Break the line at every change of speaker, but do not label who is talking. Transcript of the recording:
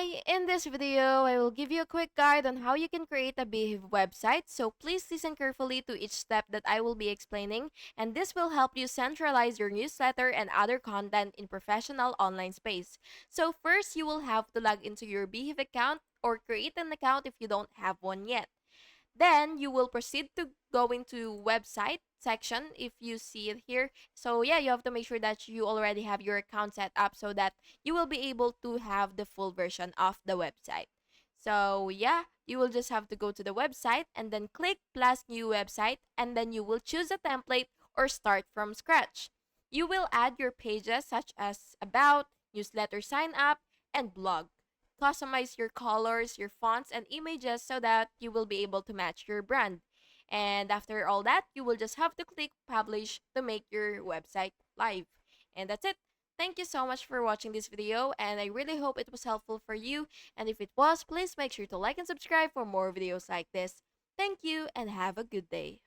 Hi, in this video, I will give you a quick guide on how you can create a Beehiiv website, so please listen carefully to each step that I will be explaining, and this will help you centralize your newsletter and other content in professional online space. So first, you will have to log into your Beehiiv account or create an account if you don't have one yet. Then you will proceed to go into website section if you see it here. So yeah, you have to make sure that you already have your account set up so that you will be able to have the full version of the website. So yeah, you will just have to go to the website and then click plus new website, and then you will choose a template or start from scratch. You will add your pages such as about, newsletter sign up, and blog. Customize your colors, your fonts, and images so that you will be able to match your brand. And after all that, you will just have to click publish to make your website live. And that's it. Thank you so much for watching this video, and I really hope it was helpful for you. And if it was, please make sure to like and subscribe for more videos like this. Thank you and have a good day.